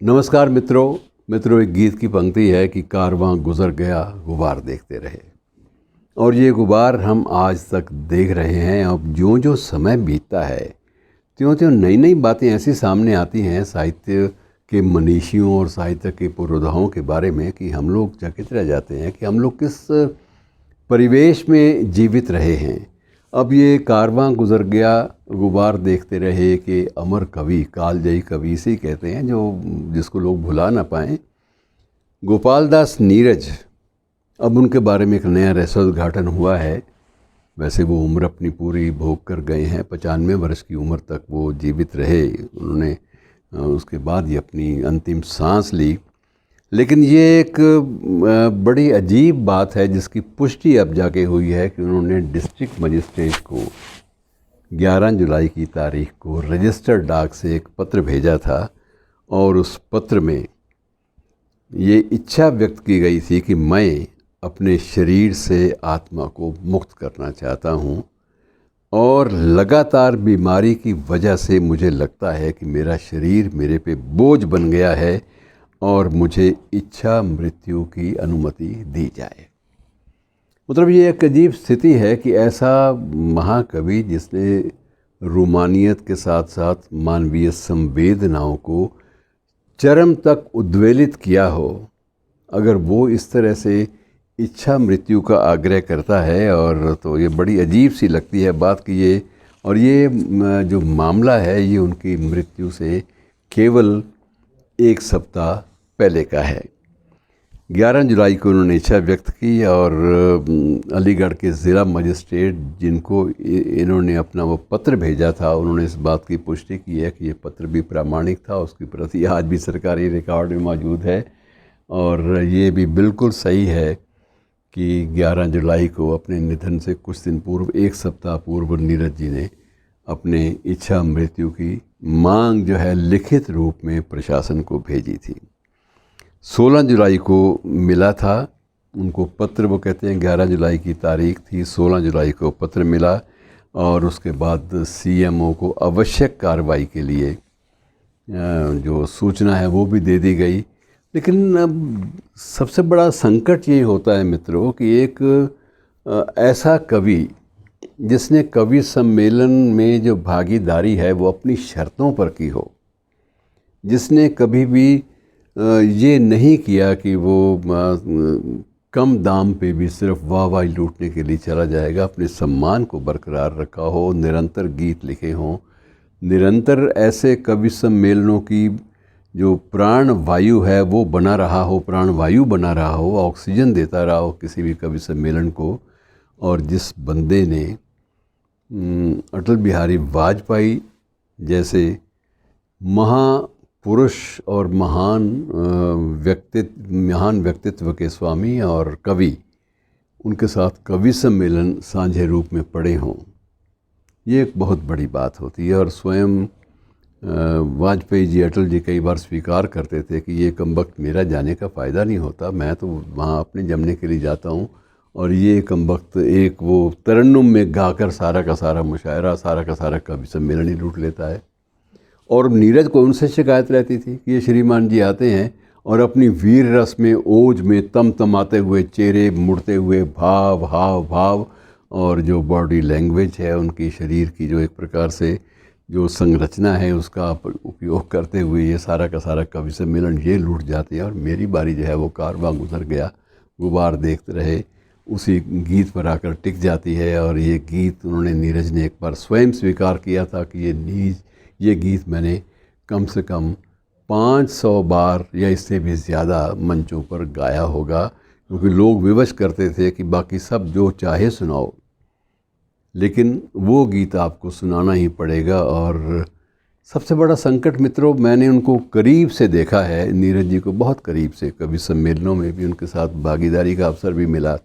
नमस्कार मित्रों, एक गीत की पंक्ति है कि कारवां गुजर गया गुबार देखते रहे। और ये गुबार हम आज तक देख रहे हैं। अब जो समय बीतता है त्यों नई नई बातें ऐसी सामने आती हैं साहित्य के मनीषियों और साहित्य के पुरोधाओं के बारे में कि हम लोग चकित रह जाते हैं कि हम लोग किस परिवेश में जीवित रहे हैं। अब ये कारवां गुजर गया गुबार देखते रहे कि अमर कवि, कालजयी कवि इसे कहते हैं, जो जिसको लोग भुला ना पाएं, गोपाल दास नीरज। अब उनके बारे में एक नया रहस्योद्घाटन हुआ है। वैसे वो उम्र अपनी पूरी भोग कर गए हैं, 95 वर्ष की उम्र तक वो जीवित रहे। उन्होंने उसके बाद ही अपनी अंतिम सांस ली। लेकिन ये एक बड़ी अजीब बात है जिसकी पुष्टि अब जाके हुई है कि उन्होंने डिस्ट्रिक्ट मजिस्ट्रेट को 11 जुलाई की तारीख को रजिस्टर्ड डाक से एक पत्र भेजा था और उस पत्र में ये इच्छा व्यक्त की गई थी कि मैं अपने शरीर से आत्मा को मुक्त करना चाहता हूँ और लगातार बीमारी की वजह से मुझे लगता है कि मेरा शरीर मेरे पे बोझ बन गया है और मुझे इच्छा मृत्यु की अनुमति दी जाए। मतलब ये एक अजीब स्थिति है कि ऐसा महाकवि जिसने रूमानियत के साथ साथ मानवीय संवेदनाओं को चरम तक उद्वेलित किया हो, अगर वो इस तरह से इच्छा मृत्यु का आग्रह करता है और तो ये बड़ी अजीब सी लगती है बात कि ये, और ये जो मामला है ये उनकी मृत्यु से केवल एक सप्ताह पहले का है। 11 जुलाई को उन्होंने इच्छा व्यक्त की और अलीगढ़ के ज़िला मजिस्ट्रेट जिनको इन्होंने अपना वो पत्र भेजा था, उन्होंने इस बात की पुष्टि की है कि ये पत्र भी प्रामाणिक था। उसकी प्रति आज भी सरकारी रिकॉर्ड में मौजूद है और ये भी बिल्कुल सही है कि 11 जुलाई को अपने निधन से कुछ दिन पूर्व, एक सप्ताह पूर्व, नीरज जी ने अपने इच्छा मृत्यु की मांग जो है लिखित रूप में प्रशासन को भेजी थी। 16 जुलाई को मिला था उनको पत्र। वो कहते हैं 11 जुलाई की तारीख थी, 16 जुलाई को पत्र मिला और उसके बाद सीएमओ को आवश्यक कार्रवाई के लिए जो सूचना है वो भी दे दी गई। लेकिन अब सबसे बड़ा संकट ये होता है मित्रों कि एक ऐसा कवि जिसने कवि सम्मेलन में जो भागीदारी है वो अपनी शर्तों पर की हो, जिसने कभी भी ये नहीं किया कि वो कम दाम पे भी सिर्फ वाहवाही लूटने के लिए चला जाएगा, अपने सम्मान को बरकरार रखा हो, निरंतर गीत लिखे हों, निरंतर ऐसे कवि सम्मेलनों की जो प्राण वायु है वो बना रहा हो, प्राण वायु बना रहा हो, ऑक्सीजन देता रहा हो किसी भी कवि सम्मेलन को। और जिस बंदे ने अटल बिहारी वाजपेयी जैसे महापुरुष और महान व्यक्तित्व के स्वामी और कवि, उनके साथ कवि सम्मेलन साझे रूप में पड़े हों, ये एक बहुत बड़ी बात होती है। और स्वयं वाजपेयी जी, अटल जी कई बार स्वीकार करते थे कि ये कमबख्त मेरा जाने का फ़ायदा नहीं होता, मैं तो वहाँ अपने जमने के लिए जाता हूँ और ये कमबख्त एक वो तरन्नुम में गाकर सारा का सारा मुशायरा, सारा का सारा कवि सम्मेलन ही लूट लेता है। और नीरज को उनसे शिकायत रहती थी कि ये श्रीमान जी आते हैं और अपनी वीर रस में, ओज में तमतमाते हुए चेहरे, मुड़ते हुए भाव, हाव भाव और जो बॉडी लैंग्वेज है उनकी, शरीर की जो एक प्रकार से जो संरचना है उसका उपयोग करते हुए ये सारा का सारा कवि सम्मेलन ये लूट जाते हैं। और मेरी बारी जो है वो कारवां गुजर गया गुबार देखते रहे उसी गीत पर आकर टिक जाती है। और ये गीत उन्होंने, नीरज ने एक बार स्वयं स्वीकार किया था कि ये गीत मैंने कम से कम 500 बार या इससे भी ज़्यादा मंचों पर गाया होगा, क्योंकि लोग विवश करते थे कि बाकी सब जो चाहे सुनाओ, लेकिन वो गीत आपको सुनाना ही पड़ेगा। और सबसे बड़ा संकट मित्रों, मैंने उनको करीब से देखा है, नीरज जी को बहुत करीब से, कवि सम्मेलनों में भी उनके साथ भागीदारी का अवसर भी मिला।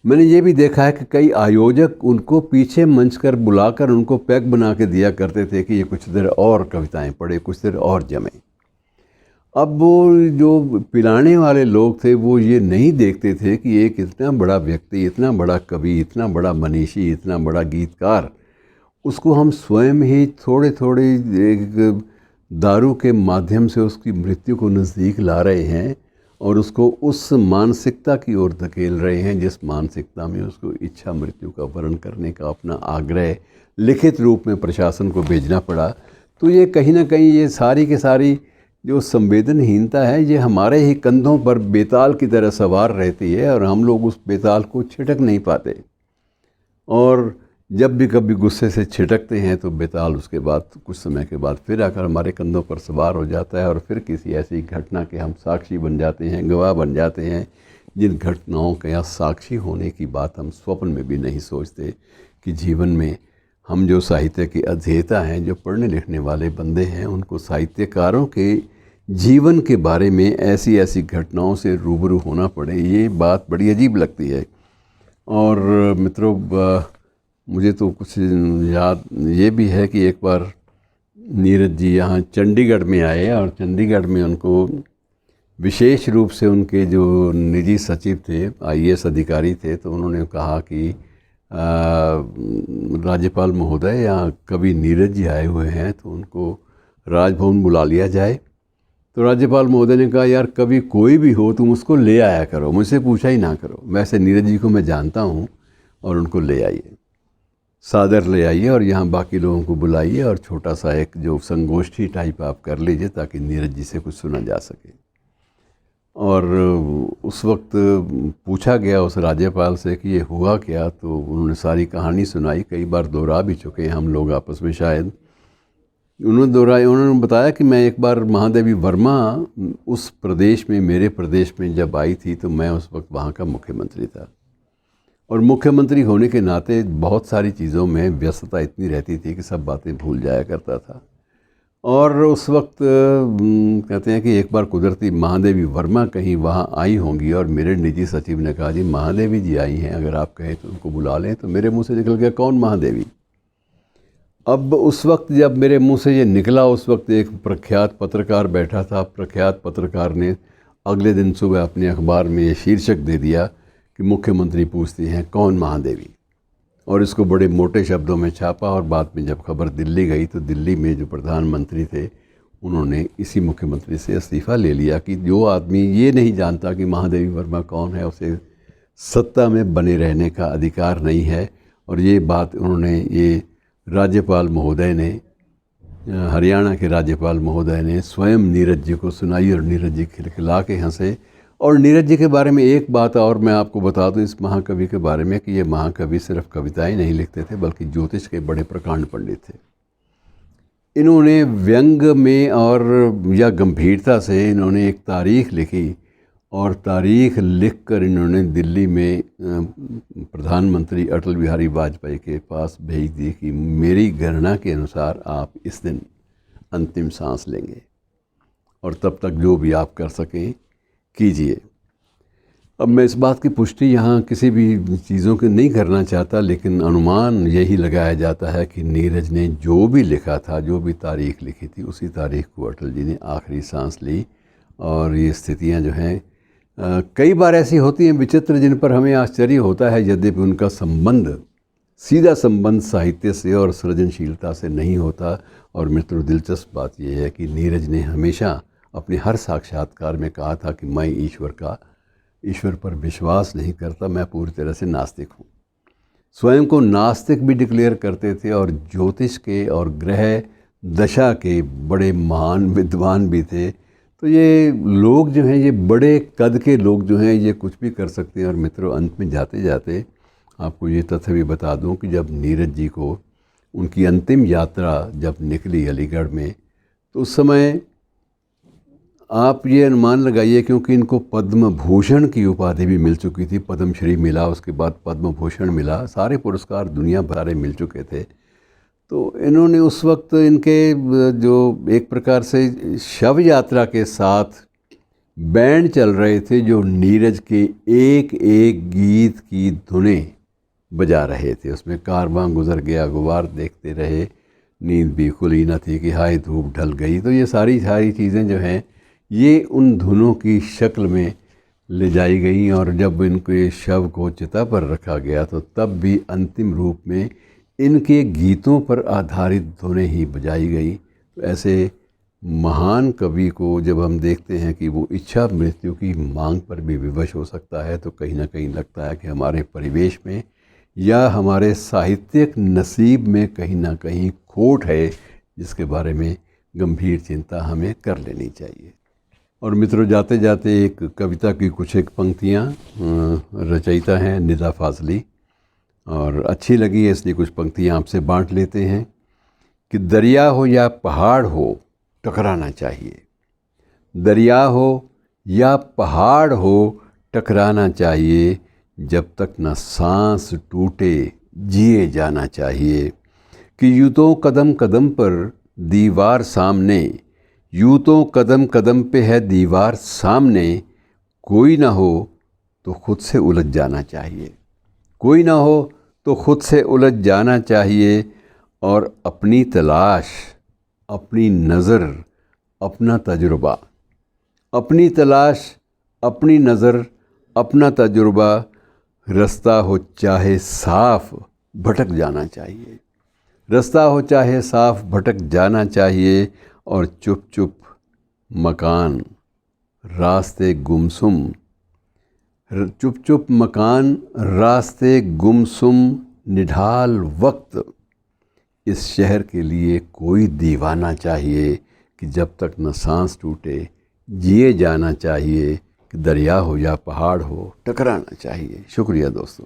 मैंने ये भी देखा है कि कई आयोजक उनको पीछे मंच कर बुलाकर उनको पैक बना के दिया करते थे कि ये कुछ देर और कविताएं पढ़े, कुछ देर और जमे। अब वो जो पिलाने वाले लोग थे वो ये नहीं देखते थे कि एक इतना बड़ा व्यक्ति, इतना बड़ा कवि, इतना बड़ा मनीषी, इतना बड़ा गीतकार, उसको हम स्वयं ही थोड़े थोड़े एक दारू के माध्यम से उसकी मृत्यु को नज़दीक ला रहे हैं और उसको उस मानसिकता की ओर धकेल रहे हैं जिस मानसिकता में उसको इच्छा मृत्यु का वर्ण करने का अपना आग्रह लिखित रूप में प्रशासन को भेजना पड़ा। तो ये कहीं ना कहीं ये सारी की सारी जो संवेदनहीनता है ये हमारे ही कंधों पर बेताल की तरह सवार रहती है और हम लोग उस बेताल को छिटक नहीं पाते। और जब भी कभी गुस्से से छिटकते हैं तो बेताल उसके बाद कुछ समय के बाद फिर आकर हमारे कंधों पर सवार हो जाता है और फिर किसी ऐसी घटना के हम साक्षी बन जाते हैं, गवाह बन जाते हैं, जिन घटनाओं के या साक्षी होने की बात हम स्वप्न में भी नहीं सोचते कि जीवन में हम जो साहित्य के अध्येता हैं, जो पढ़ने लिखने वाले बंदे हैं, उनको साहित्यकारों के जीवन के बारे में ऐसी ऐसी घटनाओं से रूबरू होना पड़े, ये बात बड़ी अजीब लगती है। और मित्रों, मुझे तो कुछ याद ये भी है कि एक बार नीरज जी यहाँ चंडीगढ़ में आए और चंडीगढ़ में उनको विशेष रूप से उनके जो निजी सचिव थे, आईएएस अधिकारी थे, तो उन्होंने कहा कि राज्यपाल महोदय यहाँ कवि नीरज जी आए हुए हैं तो उनको राजभवन बुला लिया जाए। तो राज्यपाल महोदय ने कहा, यार कभी कोई भी हो तुम उसको ले आया करो, मुझसे पूछा ही ना करो, वैसे नीरज जी को मैं जानता हूँ और उनको ले आइए, सादर ले आइए और यहाँ बाकी लोगों को बुलाइए और छोटा सा एक जो संगोष्ठी टाइप आप कर लीजिए ताकि नीरज जी से कुछ सुना जा सके। और उस वक्त पूछा गया उस राज्यपाल से कि ये हुआ क्या, तो उन्होंने सारी कहानी सुनाई, कई बार दोहरा भी चुके हैं हम लोग आपस में शायद। उन्होंने बताया कि मैं एक बार महादेवी वर्मा उस प्रदेश में, मेरे प्रदेश में जब आई थी तो मैं उस वक्त वहाँ का मुख्यमंत्री था और मुख्यमंत्री होने के नाते बहुत सारी चीज़ों में व्यस्तता इतनी रहती थी कि सब बातें भूल जाया करता था। और उस वक्त कहते हैं कि एक बार कुदरती महादेवी वर्मा कहीं वहाँ आई होंगी और मेरे निजी सचिव ने कहा, जी महादेवी जी आई हैं, अगर आप कहें तो उनको बुला लें। तो मेरे मुंह से निकल गया, कौन महादेवी? अब उस वक्त जब मेरे मुंह से ये निकला, उस वक्त एक प्रख्यात पत्रकार बैठा था। प्रख्यात पत्रकार ने अगले दिन सुबह अपने अखबार में ये शीर्षक दे दिया कि मुख्यमंत्री पूछती हैं कौन महादेवी, और इसको बड़े मोटे शब्दों में छापा। और बाद में जब खबर दिल्ली गई तो दिल्ली में जो प्रधानमंत्री थे उन्होंने इसी मुख्यमंत्री से इस्तीफ़ा ले लिया कि जो आदमी ये नहीं जानता कि महादेवी वर्मा कौन है, उसे सत्ता में बने रहने का अधिकार नहीं है। और ये बात उन्होंने, ये राज्यपाल महोदय ने, हरियाणा के राज्यपाल महोदय ने स्वयं नीरज जी को सुनाई और नीरज जी खिलखिला के हंसे। और नीरज जी के बारे में एक बात और मैं आपको बता दूं इस महाकवि के बारे में कि ये महाकवि सिर्फ कविताएं नहीं लिखते थे बल्कि ज्योतिष के बड़े प्रकांड पंडित थे। इन्होंने व्यंग में और या गंभीरता से इन्होंने एक तारीख लिखी और तारीख लिखकर इन्होंने दिल्ली में प्रधानमंत्री अटल बिहारी वाजपेयी के पास भेज दी कि मेरी गणना के अनुसार आप इस दिन अंतिम सांस लेंगे और तब तक जो भी आप कर सकें कीजिए। अब मैं इस बात की पुष्टि यहाँ किसी भी चीज़ों की नहीं करना चाहता, लेकिन अनुमान यही लगाया जाता है कि नीरज ने जो भी लिखा था, जो भी तारीख लिखी थी, उसी तारीख को अटल जी ने आखिरी सांस ली। और ये स्थितियाँ जो हैं कई बार ऐसी होती हैं विचित्र, जिन पर हमें आश्चर्य होता है, यद्यपि उनका संबंध, सीधा संबंध साहित्य से और सृजनशीलता से नहीं होता। और मित्रों, दिलचस्प बात यह है कि नीरज ने हमेशा अपने हर साक्षात्कार में कहा था कि मैं ईश्वर पर विश्वास नहीं करता, मैं पूरी तरह से नास्तिक हूँ। स्वयं को नास्तिक भी डिक्लेयर करते थे और ज्योतिष के और ग्रह दशा के बड़े महान विद्वान भी थे। तो ये लोग जो हैं, ये बड़े कद के लोग जो हैं, ये कुछ भी कर सकते हैं। और मित्रों, अंत में जाते जाते आपको ये तथ्य भी बता दूं कि जब नीरज जी को उनकी अंतिम यात्रा जब निकली अलीगढ़ में, तो उस समय आप ये अनुमान लगाइए, क्योंकि इनको पद्म भूषण की उपाधि भी मिल चुकी थी, पद्मश्री मिला, उसके बाद पद्म भूषण मिला, सारे पुरस्कार दुनिया भर मिल चुके थे। तो इन्होंने उस वक्त इनके जो एक प्रकार से शव यात्रा के साथ बैंड चल रहे थे, जो नीरज के एक एक गीत की धुनें बजा रहे थे। उसमें कारवां गुजर गया, गुबार देखते रहे, नींद भी खुली न थी कि हाय धूप ढल गई। तो ये सारी चीज़ें जो हैं, ये उन धुनों की शक्ल में ले जाई गई। और जब इनके शव को चिता पर रखा गया तो तब भी अंतिम रूप में इनके गीतों पर आधारित धुनें ही बजाई गई। तो ऐसे महान कवि को जब हम देखते हैं कि वो इच्छा मृत्यु की मांग पर भी विवश हो सकता है, तो कहीं ना कहीं लगता है कि हमारे परिवेश में या हमारे साहित्यिक नसीब में कहीं ना कहीं खोट है, जिसके बारे में गंभीर चिंता हमें कर लेनी चाहिए। और मित्रों, जाते जाते एक कविता की कुछ एक पंक्तियाँ, रचयिता हैं निदा फाजली, और अच्छी लगी है इसलिए कुछ पंक्तियाँ आपसे बांट लेते हैं कि दरिया हो या पहाड़ हो टकराना चाहिए, दरिया हो या पहाड़ हो टकराना चाहिए, जब तक न सांस टूटे जिए जाना चाहिए। कि यूं तो कदम कदम पर दीवार सामने, यूं तो कदम कदम पे है दीवार सामने, कोई ना हो तो खुद से उलझ जाना चाहिए, कोई ना हो तो खुद से उलझ जाना चाहिए। और अपनी तलाश, अपनी नज़र, अपना तजुर्बा, अपनी तलाश, अपनी नज़र, अपना तजुर्बा, रास्ता हो चाहे साफ भटक जाना चाहिए, रास्ता हो चाहे साफ भटक जाना चाहिए। और चुप चुप मकान रास्ते गुमसुम, चुप चुप मकान रास्ते गुमसुम, निढाल वक्त इस शहर के लिए कोई दीवाना चाहिए, कि जब तक न सांस टूटे जिए जाना चाहिए। कि दरिया हो या पहाड़ हो टकराना चाहिए। शुक्रिया दोस्तों।